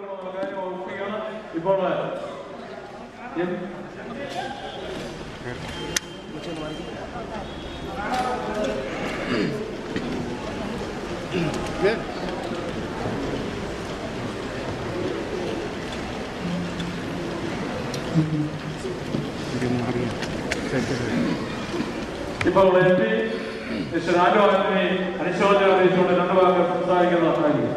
ഇപ്പോൾ ഇപ്പോൾ MP mister Raju Antony അനുശോചനം അറിയിച്ചുകൊണ്ട് 2 വാക്കുകൾ സംസാരിക്കുന്നതായിരിക്കും.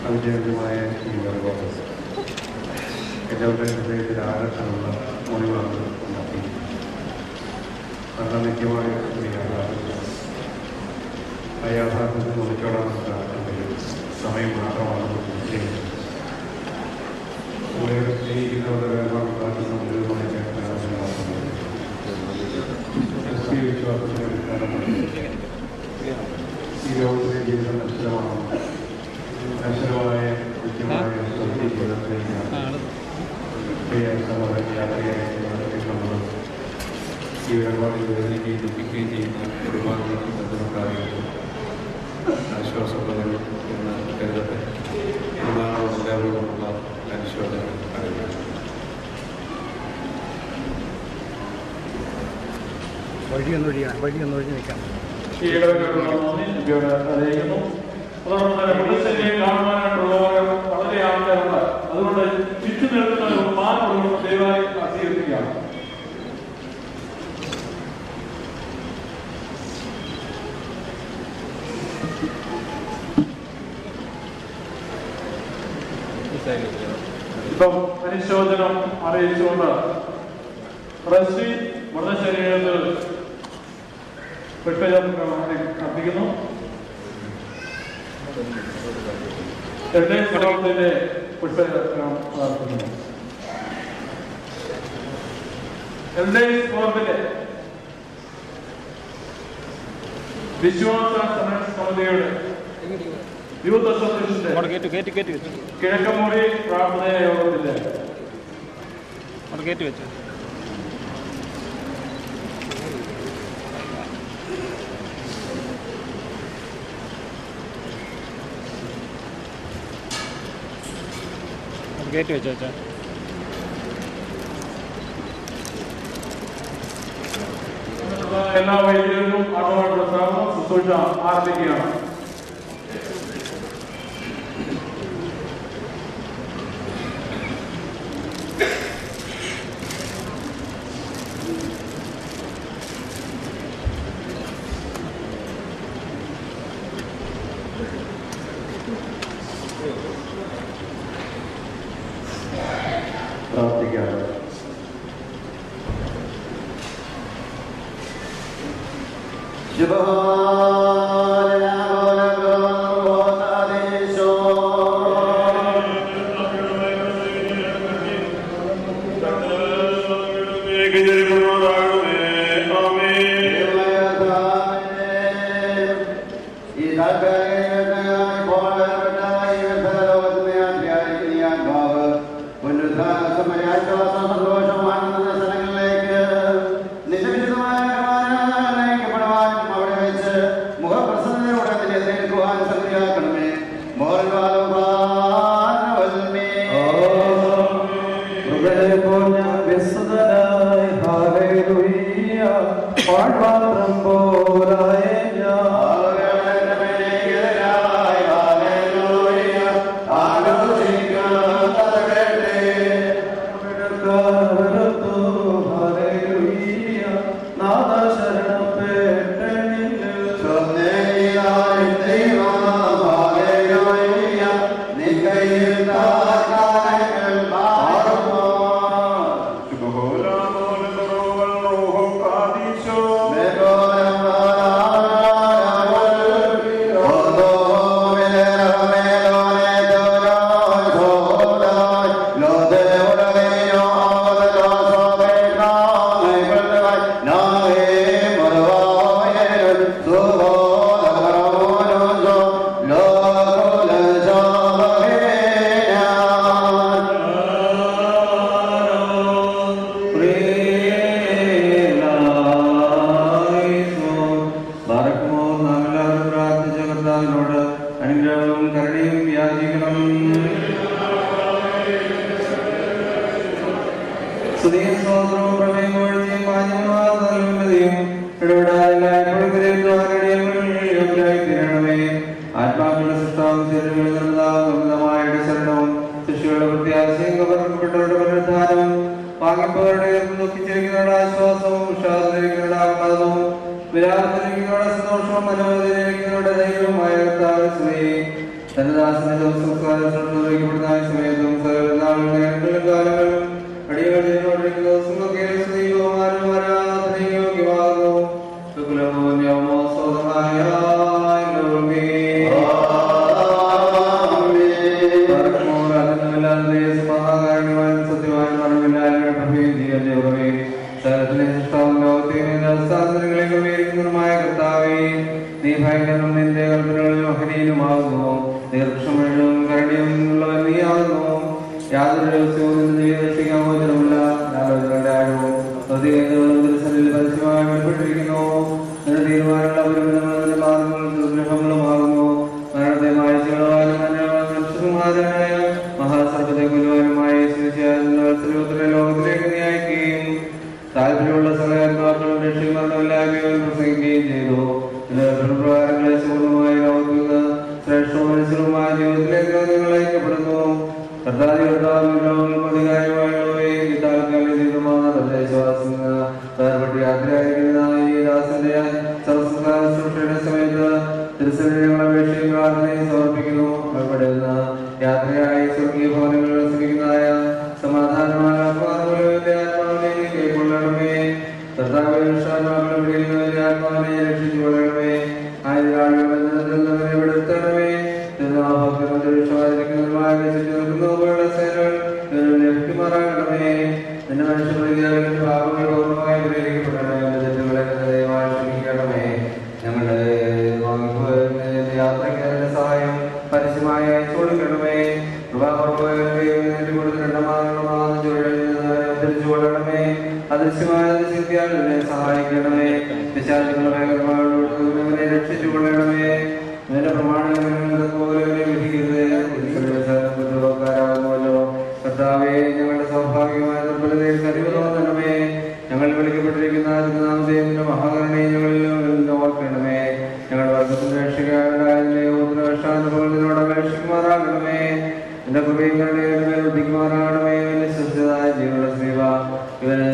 അവിജയമായ ഈ വർഗം എല്ലാവരുടെ ഹൃദയത്തിൽ ആഴത്തിലുള്ള മുറിവാണ് ഉണ്ടാക്കി. അന്നനിത്യമായ ആ യാഥാർത്ഥ്യത്തിൽ ഒളിച്ചോടാനുള്ള സമയം മാത്രമാണ് ചെയ്യുന്നത്. ഇവിടെ സ്നേഹിക്കുന്നവരുടെ വേർപാട് കാട്ടുന്ന മുഴുവൻ വിശ്വാസത്തിന്റെ അടിസ്ഥാനമാണ് ഈ ലോകത്തിലെ ജീവിതം നശ്വരമാണ്. നശ്വരമായ കൃത്യമായ ജീവിതത്തിലേക്കാണ് യാത്രയായിട്ടുള്ളത്. ഈ വേർപാടിൽ വേദനിക്കുകയും ദുഃഖിക്കുകയും ചെയ്യുന്ന കുടുംബാംഗങ്ങൾക്ക് ബന്ധമുണ്ടാകുന്നു. ആശ്വാസപ്രദങ്ങൾ എന്ന് കരുതട്ടെ. കുടുംബാംഗങ്ങളോട് എല്ലാവരോടുമുള്ള അനുശോചനം അറിയിക്കുന്നു. വഴിയൊന്ന് ഒഴിഞ്ഞ് നിൽക്കാം. അറിയിക്കുന്നു. അതോടൊപ്പം തന്നെ പുനഃസന്നിധിയെ കാണുവാനായിട്ടുള്ളവർ വളരെ ആൾക്കാരുണ്ട്. അതുകൊണ്ട് ചുറ്റു നിൽക്കുന്ന ഒരു മാർഗം ദയവായി അധികരിക്കുകയാണ്. ഇപ്പം അനുശോചനം അറിയിച്ചുകൊണ്ട് റസ്റ്റി മൃതശരീരത്തിൽ അർപ്പിക്കുന്നു. കുടുംബത്തിന്റെ പുഷ്പചക്രം അർപ്പിക്കുന്നു. വിശ്വാസ സമിതിയുടെ യൂത്ത് അസോസിയേഷന്റെ കിഴക്കമുറി പ്രാർത്ഥന യോഗത്തിന്റെ കയറ്റി വെച്ചോ. എല്ലാ വൈദ്യുതർക്കും ആളുകളുടെ ശുശ്രൂഷ ആരംഭിക്കുകയാണ്. പ്രാർത്ഥിക്കാം. Mega ആത്മാക്കളുടെ സൃഷ്ടാവും ശരണവും ശിശുക്കളുടെ പ്രത്യാശയും കവർക്കപ്പെട്ടവരുടെ പുനരുദ്ധാനവും വാങ്ങിപ്പവരുടെ ദുഃഖിച്ചിരിക്കുന്നവരുടെ ആശ്വാസവും ഉഷാദിരിക്കുന്നവരുടെ ആഹ്ലാദവും വിരാമത്തിരിക്കുന്നവരുടെ സന്തോഷവും മനോഹരിക്കുന്നവരുടെ ധൈര്യവുമായ തന്റെ ദാസന്റെ സംസ്കാരപ്പെടുന്ന സമയത്തും സകലനാളുകളും കാലങ്ങളും അടിയടിക്കുന്ന ദിവസങ്ങളൊക്കെ യോഗ്യമാകുന്നു മായ കർത്താവേ, നീ ഭയങ്കരനും നിന്റെ കൽപ്പനകളിൽ മഹനീയനുമാകുന്നു. ദീർഘക്ഷമയും കരുണയും ഉള്ളവൻ നീയാകുന്നു. യാതൊരു ദിവസവും നീ രക്ഷിക്കാൻ മോചനമില്ല. ആലോചനകളുടെ ആഴവും പ്രതികരണങ്ങളും പരസ്യമായി വെളിപ്പെട്ടിരിക്കുന്നു. നിന്റെ തീരുമാനമുള്ള പരിമിതങ്ങളുടെ മാർഗങ്ങളും ദുർഗ്രഹങ്ങളുമാകുന്നു. മരണത്തെ മായച്ചുകളവാനും മനുഷ്യകുമാരനായ മഹാസർപ്പത്തെ കൊല്ലുവാനുമായ ലോകത്തിലേക്ക് നീ അയക്കുകയും താല്പര്യമുള്ള സകലാത്മാക്കളും രക്ഷകർമ്മല്ലായ്മയും പ്രസംഗിക്കുകയും ചെയ്തു. പ്രകാരങ്ങളെ പൂർണ്ണമായി ലോകത്തുനിന്ന് ശ്രേഷ്ഠവും മനുഷ്യരുമായ ജീവിതത്തിലേക്ക് നിങ്ങൾ അയക്കപ്പെടുന്നു. അധികാരമായുള്ളവയെ ഈ താൽക്കാലിക ജീവിതമാണ് തന്റെ വിശ്വാസത്തിന് വേർപെട്ട് യാത്രയായിരിക്കുന്ന ഈ ദാസന്റെ സംസ്കാര ശുശ്രൂഷയുടെ സമയത്ത് തിരുസന്നിധികളെ അപേക്ഷയും പ്രാർത്ഥനയും സമർപ്പിക്കുന്നു. ഉൾപ്പെടുന്ന യാത്രയായി സ്വർഗീയ ഭവനങ്ങളിൽ ശ്രമിക്കുന്നതായ സമാധാനമായ ആത്മാവിനെ കൈക്കൊള്ളണമേ. കർത്താവിന്റെ ആത്മാവിനെ രക്ഷിച്ചു കൊള്ളണമേ. ആയിരം വെടുത്തണമേ. ലഭ്യമാറാകണമേ. നിന്റെ മനുഷ്യപ്രതികാരങ്ങളുടെ പാപങ്ങൾ പൂർണ്ണമായി പരിഹരിക്കപ്പെടണമേ. തെറ്റുകളെ ദയവായി ക്ഷമിക്കണമേ. ഞങ്ങളുടെ യാത്രയ്ക്ക് സഹായം പരസ്യമായി അയച്ചു കൊടുക്കണമേ. ധരിച്ചു കൊള്ളണമേ. അദൃശ്യമായ സിദ്ധിയാളിനെ സഹായിക്കണമേ. പിശാചുക്കളുടെ രക്ഷിച്ചു കൊള്ളണമേ. നിന്റെ പ്രമാണങ്ങൾ പോലെ വിധിക്കരുതേക്കാരാകുമല്ലോ. കർത്താവേ, ഞങ്ങളുടെ സൗഭാഗ്യമായ ദുർബലതയിൽ കഴിവ് തോന്നണമേ. ഞങ്ങൾ വിളിക്കപ്പെട്ടിരിക്കുന്ന നാമത്തെ മഹാകരണയെ ഞങ്ങളിൽ ഓർക്കണമേ. ഞങ്ങളുടെ വർഗത്തിന്റെ രക്ഷകാനുഭവത്തിനോട് അപേക്ഷിക്കുമാറാകണമേ. എന്റെ കൃപയുടെ ഉദ്ധിക്കുമാറാകണമേ. വിശ്വസിച്ചതായ ജീവനുള്ള സ്ത്രീവ ഇവന്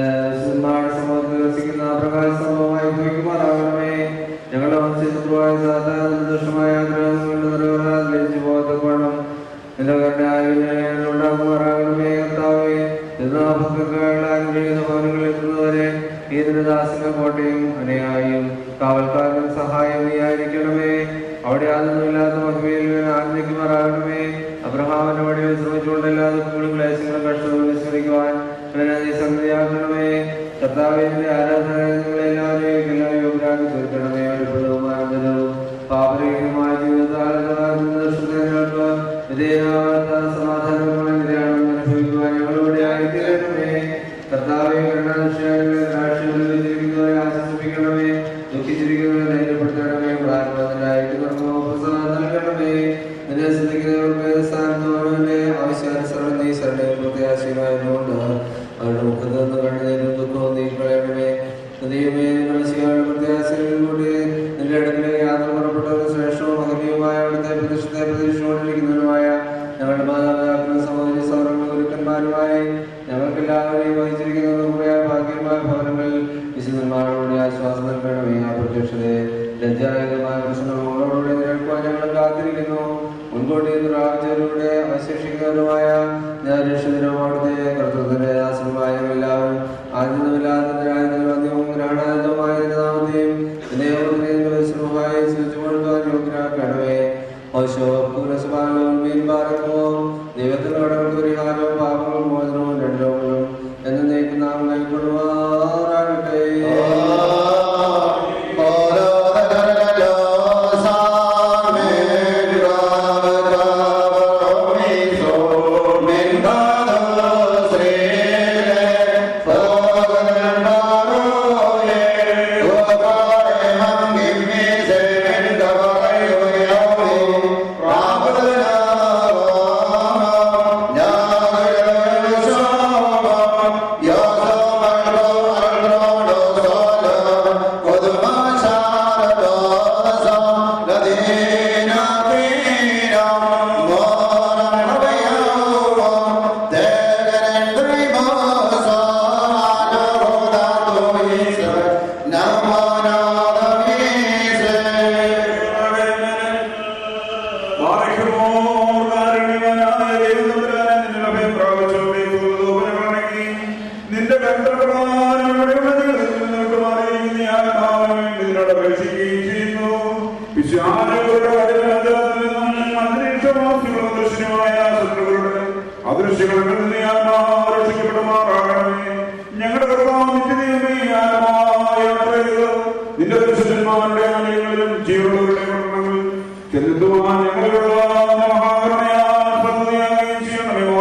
സമൂഹത്തിൽ വസിക്കുന്ന പ്രകാശ സംഭവമായി ഉപയോഗിക്കുമാറാകണമേ. ഞങ്ങളുടെ വംശശത്രുവായ ദോഷമായ ആഗ്രഹങ്ങളുടെ നിറവേറാതിരിച്ചു പോകത്തക്കോണം എന്റെ കരുണ ഉണ്ടാക്കുമാറാകണമേ. കർത്താവേ, ആഗ്രഹിക്കുന്ന ഭവനങ്ങളിൽ എത്തുന്നവരെ ഈതിന്റെ ദാസന കോട്ടയും അനുയായിയും കാവൽക്കാരനും സഹായം നീയായിരിക്കണമേ. അവിടെ യാതൊന്നുമില്ലാത്ത മഹിമയിൽ ആഗ്രഹിക്കുമാറാകണമേ. അബ്രഹാമിന്റെ വഴിയിൽ ശ്രമിച്ചുകൊണ്ടല്ലാതെ ക്ലേശങ്ങളും കഷ്ടങ്ങളും വിസ്മരിക്കുവാൻ ഇവനെ നീ സംഗതിയാക്കണമേ. കർത്താവിന്റെ ആരാധനകളെല്ലാവരെയും യോഗ്യരാക്കി തീർക്കണമേ. പാപരഹിതമായ ജീവിതകാലങ്ങൾക്ക് വിധേയമാകാത്ത സമാധാനപരമായ നിര്യാണം അനുഭവിക്കുവാൻ ഞങ്ങളിവിടെ ആയിത്തീരണമേ. കർത്താവെ, കരുണാശിക്കുന്നവരെ ആശ്വസിപ്പിക്കണമേ. ദുഃഖിച്ചിരിക്കുന്നവരെ ധൈര്യപ്പെടുത്തണമേ. നൽകണമേ. നിന്നെ ശ്രദ്ധിക്കുന്നവർക്ക് സ്ഥാനത്തോടെ ആവശ്യാനുസരണം നീ ശരണയും പ്രത്യാശയുമായതുകൊണ്ട് അവരുടെ മുഖത്ത് നിന്ന് കണ്ണുനീരും ദുഃഖവും നീ കളയണമേ. ദൈവമേ, പ്രത്യാശയിലൂടെ നിന്റെ അടുക്കിലേക്ക് യാത്ര പുറപ്പെട്ടവർക്ക് ശ്രേഷ്ഠവും മഹനീയവുമായ അവിടുത്തെ പ്രതീക്ഷിച്ചുകൊണ്ടിരിക്കുന്നവരുമായ ഞങ്ങളുടെ മാതാപിതാക്കളും സഹോദരി സൗരങ്ങളും ഗുരുക്കന്മാരുമായി ഞങ്ങൾക്കെല്ലാവരെയും വഹിച്ചിരിക്കുന്ന ഭാഗ്യമായ ഭവനങ്ങളിൽ വിശുദ്ധന്മാരോടെ ആശ്വാസം നൽകണമേ. ആ പ്രത്യക്ഷതയെ ലജ്ജാരഹിതമായ പ്രശ്നങ്ങളോടുകൂടെ നിരക്കുവാൻ ഞങ്ങൾ കാത്തിരിക്കുന്നു. മുൻകൂട്ടി പ്രാപിച്ചവരുടെ അവശേഷിക്കുന്നവരുമായ രക്ഷിതരുമാവട്ടെ കർത്തൃത്തിന്റെ ദാസന്മാരായ എല്ലാവരും ആദ്യമില്ലാത്തതിനായ നിർവന്യവും ഗ്രാണാനന്ദവുമായ നാമത്തെയും യോഗ്യരാക്കണമേ. ദൈവത്തിനോട് പരിഹാരവും പാപങ്ങളും മോചനവും രണ്ടോകളും എന്നേക്കും നാം കൈക്കൊള്ളുവാറാകട്ടെ. Amen. രക്ഷിക്കപ്പെടുമാറാകണമേ. ഞങ്ങളുടെ കർത്താവ് നിത്യതയുമേ യാത്ര ചെയ്ത് നിന്റെ പുരുഷന്മാരുടെ ആലയങ്ങളിലും ജീവനുകളുടെ പട്ടണങ്ങളിൽ ചെല്ലുവാൻ ഞങ്ങളുള്ള മഹാകരുണയാൽ പദ്ധതിയാകുകയും ചെയ്യണമേ.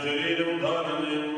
ശരീരം ധാരണയും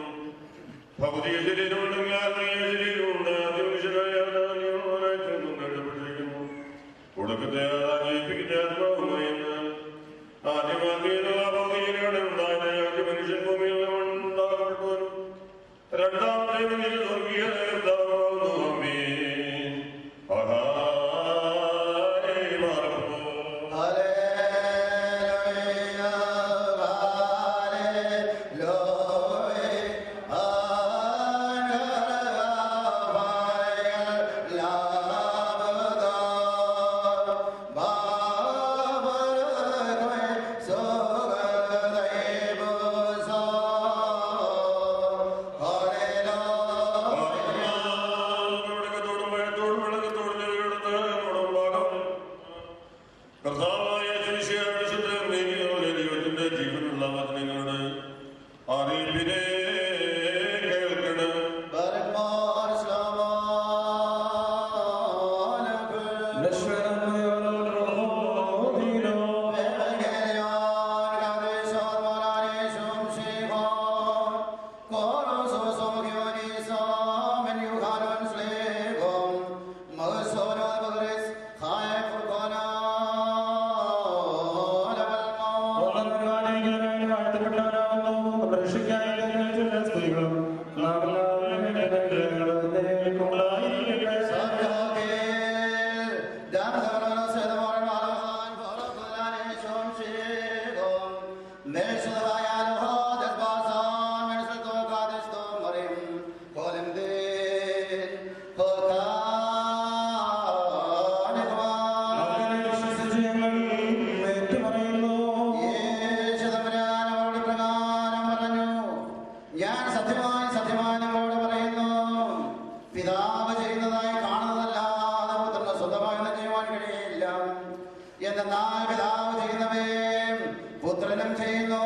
പുത്രനും ചെയ്യുന്നു.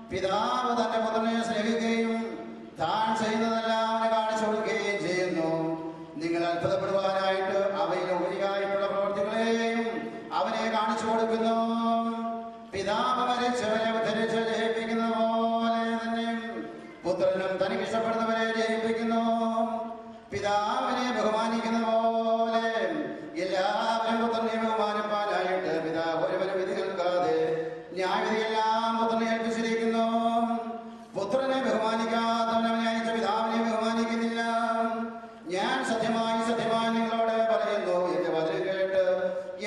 പിതാവ് തന്റെ പുത്രനെ സ്നേഹിക്കുകയും താൻ ചെയ്യുന്നതെല്ലാം അവനെ കാണിച്ചു കൊടുക്കുകയും ചെയ്യുന്നു. നിങ്ങൾ അത്ഭുതപ്പെടുവാനായിട്ട് അവയിൽ ഉപരിയായിട്ടുള്ള പ്രവൃത്തികളെയും അവനെ കാണിച്ചു കൊടുക്കുന്നു. പിതാവ് മരിച്ചവരെ ഉദ്ധരിച്ച് ജയിപ്പിക്കുന്ന പോലെ തന്നെ പുത്രനും തനിക്ക് ഇഷ്ടപ്പെടുന്നവരെ ജയിപ്പിക്കുന്നു. പിതാവിനെ ബഹുമാനിക്കുന്ന പോലെ എല്ലാവരും പുത്രനെ ബഹുമാനിപ്പാനായിട്ട് പിതാവ് ഒരുവരെ വിധി കേൾക്കാതെ ന്യായവിധിയെല്ലാം പുത്രനെ ഏൽപ്പിച്ചിരിക്കുന്നു. പുത്രനെ ബഹുമാനിക്കാത്തവനവനെ അയച്ച പിതാവിനെ ബഹുമാനിക്കുന്നില്ല. ഞാൻ സത്യമായി സത്യമായി നിങ്ങളോട് പറയുന്നു, എന്റെ വചനം കേട്ട്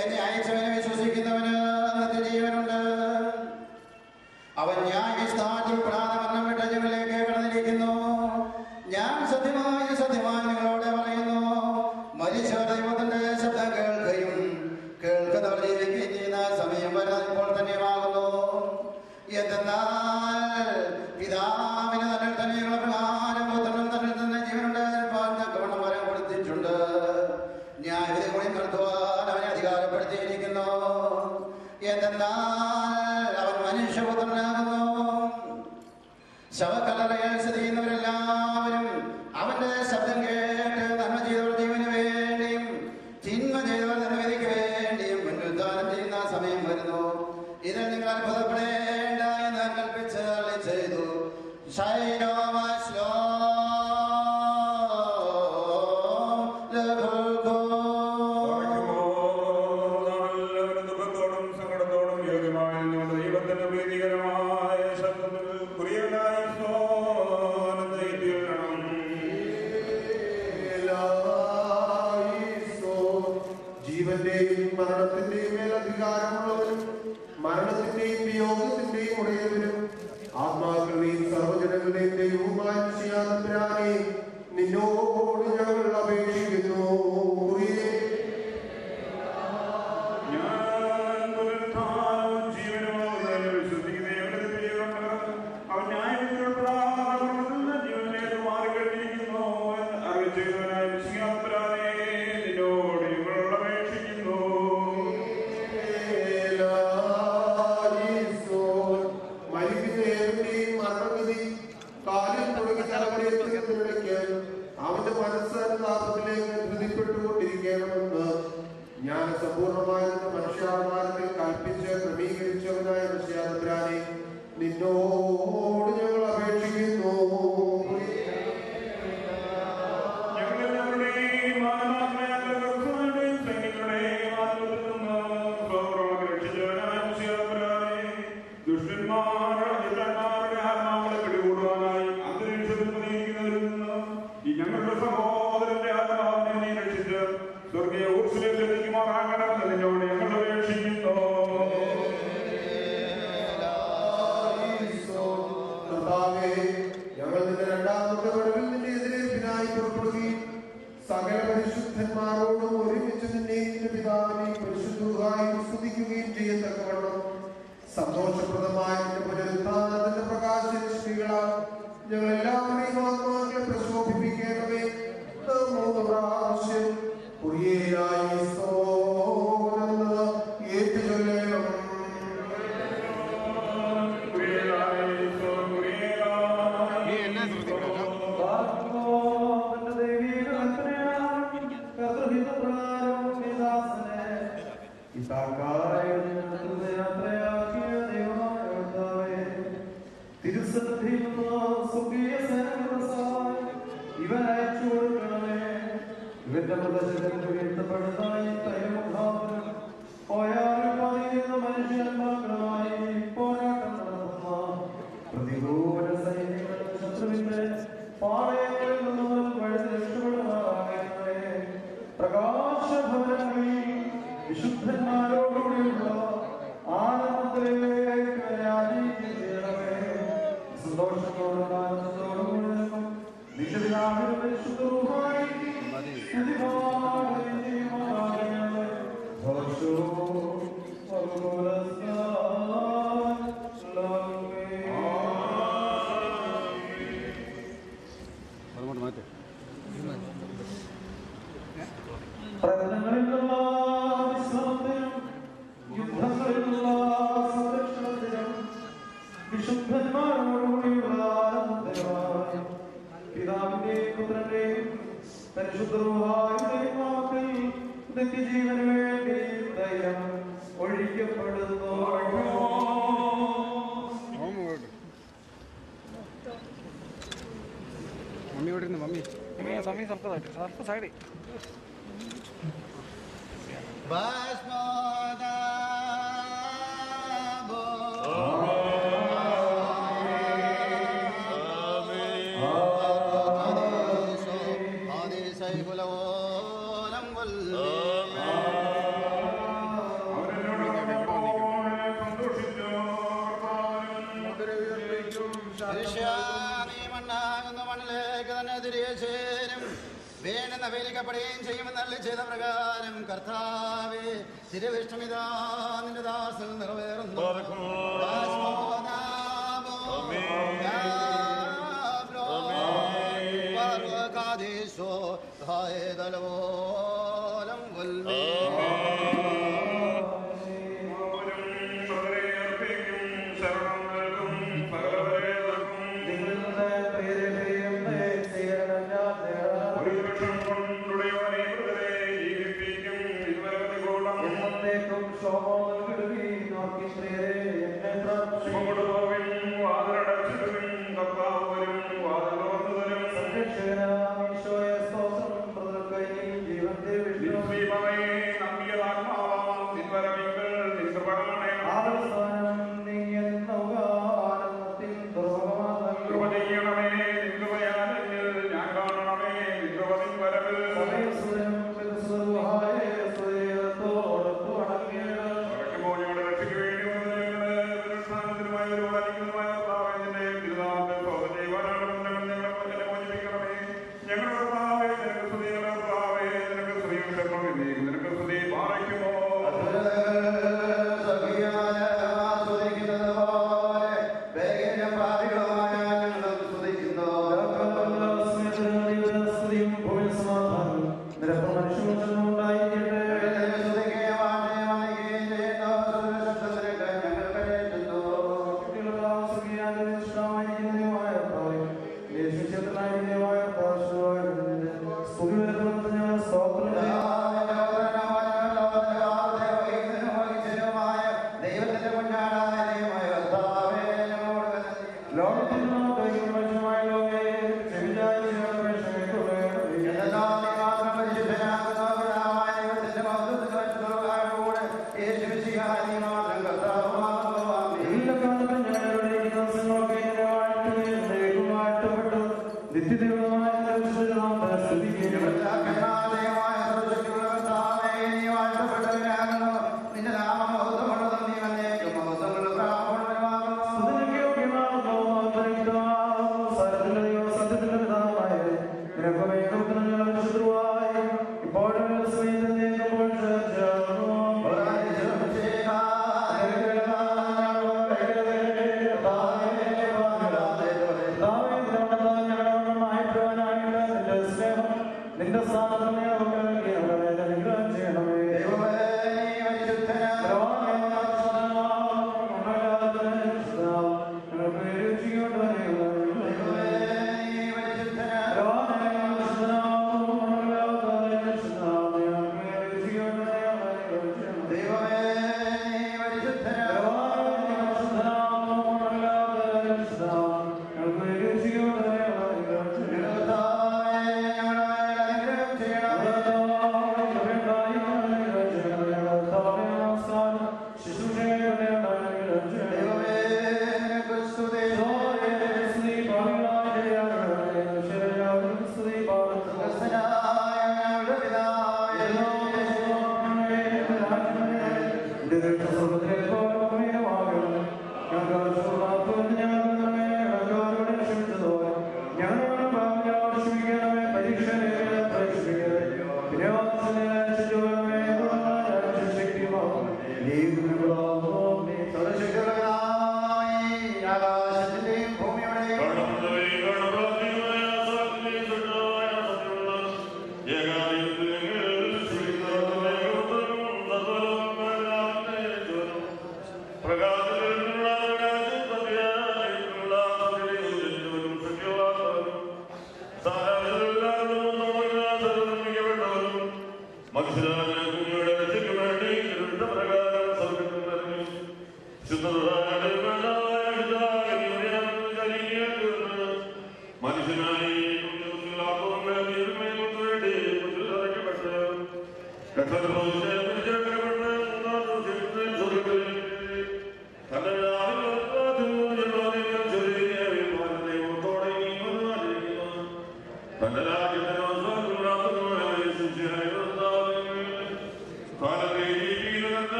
എന്നെ അയച്ചവനെ വിശ്വസിക്കുന്നവന് നിത്യജീവനുണ്ട്. അവൻ ന്യായവിധിയിൽ പെടാതെ മരണം വിട്ട ഞങ്ങളിലേക്ക് കടന്നിരിക്കുന്നു. ഞാൻ സത്യമായി സത്യമായി നിങ്ങളോട് പറയുന്നു, മരിച്ചവർ ദൈവത്തിന്റെ ശബ്ദം കേൾക്കുകയും കേൾക്കുന്നവർ ജീവിക്കുകയും ചെയ്യുന്ന സമയം വരുന്നത് ഇപ്പോൾ തന്നെയാകുന്നു. എന്തെന്നാൽ പിതാവിന് തന്നിൽ തന്നെയുള്ള പ്രകാരം പുത്രനും തന്നിൽ തന്നെ ജീവനുണ്ട് തക്കവണ്ണം വരം കൊടുത്തിട്ടുണ്ട്. ന്യായവിധി കൂടി നടത്തുവാൻ അവനെ അധികാരപ്പെടുത്തിയിരിക്കുന്നു. എന്തെന്നാൽ അവൻ മനുഷ്യപുത്രനാകുന്നു. ശവക്കല്ലറയിൽ സ്ഥിതി ചെയ്യുന്നവരെല്ലാവരും അവന്റെ ശബ്ദം കേട്ട് നന്മ ചെയ്തവർ ജീവന് വേണ്ടിയും തിന്മ ചെയ്തവർ നന്മവിധിക്ക് വേണ്ടിയും പുനരുദ്ധാനം ചെയ്യുന്ന സമയം വരുന്നു. ഇതിൽ നിങ്ങൾ അത്ഭുതപ്പെടേണ്ട എന്ന് കൽപ്പിച്ച് അരുളി ചെയ്തു. ദുഃഖത്തോടും സങ്കടത്തോടും യോഗ്യമായ ദൈവത്തിന്റെ പ്രീതികരമായ ശബ്ദത്തിൽ ജീവന്റെയും മരണത്തിന്റെയും മേലധികാരമുള്ളവരും മരണത്തിന്റെയും വിയോഗത്തിന്റെയും ഉടയവരും ആത്മാക്കളുടെയും സർവ്വജനങ്ങളുടെയും ദൈവവുമായ ചെയ്യാതെ നിന്നോട് ഞങ്ങൾ അപേക്ഷിക്കുന്നു. കാലിൽ തുടങ്ങി പരിശുദ്ധമായ നാമത്തിൽ നിത്യജീവന് വേണ്ടി ദൈവം ഒഴിക്കപ്പെടുന്നു. മമ്മി ഇവിടെ ഇരുന്ന് മമ്മി സമയം സർപ്പതായിട്ട് സർപ്പ സൈഡിൽ മണ്ണിലേക്ക് തന്നെ തിരികെ ചേരും. വേണ്ടുന്ന വേലിക്കപ്പെടുകയും ചെയ്യുമെന്നല്ല ചെയ്ത പ്രകാരം കർത്താവേ തിരുവിഷ്ടമിതാ നിന്റെ ദാസൻ നിറവേറുന്നു. എന്നേക്കും ശോഭം നൽകിടുകയും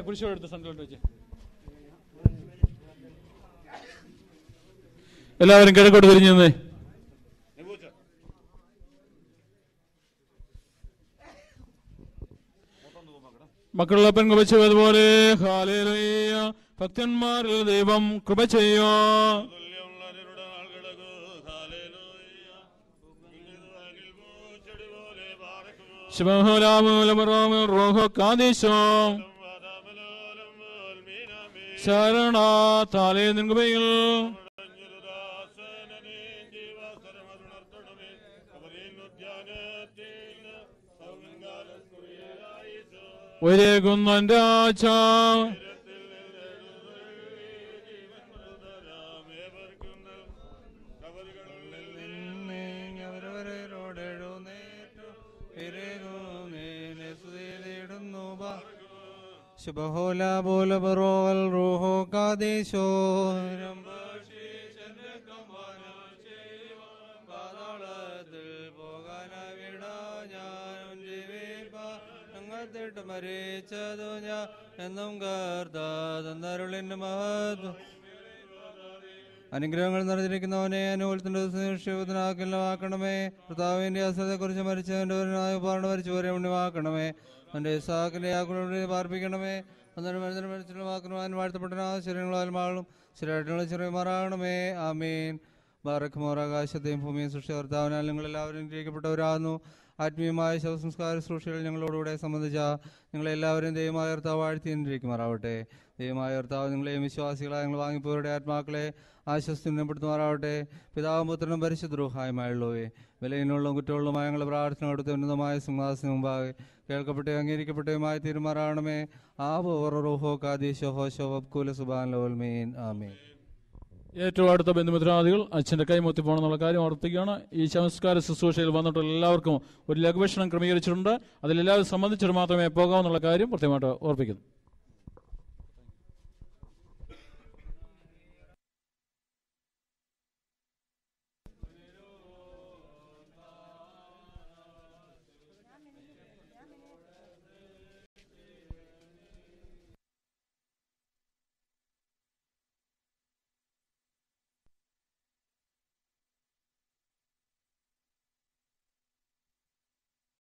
കുരിശോട് എടുത്ത് സന്ധ്യയോട്ട് വെച്ച് എല്ലാവരും കിഴക്കോട്ട് തിരിഞ്ഞു നിന്നേ. മക്കളുള്ളപ്പൻ കൃപ ചെയ്തതുപോലെ ഹല്ലേലൂയ. ഭക്തന്മാരിൽ ദൈവം കൃപ ചെയ്യോ. ശരണ താലേ നിൻകൃപയിൽ ഒരേകുന്നന്റെ ആച്ച ശുഭഹോല ബോല ബറോവൽ റൂഹോ കാദേശോ മരിച്ചതു ഞാൻ എന്നും കർത്താരുളിന്റെ മഹത്വം. അനുഗ്രഹങ്ങൾ നിറഞ്ഞിരിക്കുന്നവനെ അനുകൂലത്തിന്റെ ശിവത്തിനാക്കണമേ. കർത്താവിന്റെ അസതയെക്കുറിച്ച് മരിച്ചവന്റെ പാർണ മരിച്ചവരെ ഉണ്ണിവാക്കണമേ. അവന്റെ ഇസാക്കിന്റെ ആക്കുകളെ പാർപ്പിക്കണമേ. അന്നേരം മരിച്ചിട്ടുള്ള വാക്കുവാൻ വാഴ്ത്തപ്പെട്ട ശരീരങ്ങളാൽ മാളും ശരീരങ്ങളെ ചെറിയമാറാകണമേ. ആമീൻ. ബാറക് മോർ ആകാശത്തെയും ഭൂമിയും സൃഷ്ടി കർത്താവിനാൽ നിങ്ങളെല്ലാവരും ഗ്രഹിക്കപ്പെട്ടവരാകുന്നു. ആത്മീയമായ ശവസംസ്കാര ശുശ്രൂഷകൾ ഞങ്ങളോടുകൂടെ സംബന്ധിച്ച നിങ്ങളെല്ലാവരും ദൈവമായ കർത്താവ് വാഴ്ത്തിയിരിക്കുമാറാവട്ടെ. ദൈവമായ കർത്താവ് നിങ്ങളെയും വിശ്വാസികളായ ഞങ്ങൾ വാങ്ങിപ്പോയവരുടെ ആത്മാക്കളെ ആശ്വസ്തിപ്പെടുത്തുമാറാവട്ടെ. പിതാവും പുത്രനും പരിശുദ്ധരൂഹായുമായുള്ളവേ, വിലയിനുള്ള കുറ്റമുള്ളതുമായ ഞങ്ങളുടെ പ്രാർത്ഥന കൊടുത്ത ഉന്നതമായ സിംഹാസനം മുമ്പാകെ കേൾക്കപ്പെട്ടേ അംഗീകരിക്കപ്പെട്ടതുമായി തീരുമാറാകണമേ. ആവോ കാദീശോ ഹോശോ വബ്കൂല സുബാൻ ലോൽമീൻ. ആമീൻ. ഏറ്റവും അടുത്ത ബന്ധുമിത്രാദികൾ അച്ഛൻ്റെ കൈമുത്തി പോകണമെന്നുള്ള കാര്യം ഓർപ്പിക്കുകയാണ്. ഈ സംസ്കാര ശുശ്രൂഷയിൽ വന്നിട്ടുള്ള എല്ലാവർക്കും ഒരു ലഘുഭക്ഷണം ക്രമീകരിച്ചിട്ടുണ്ട്. അതിലെല്ലാവരും സംബന്ധിച്ചിട്ട് മാത്രമേ പോകാമെന്നുള്ള കാര്യം പ്രത്യേകമായിട്ട് ഓർപ്പിക്കുന്നു.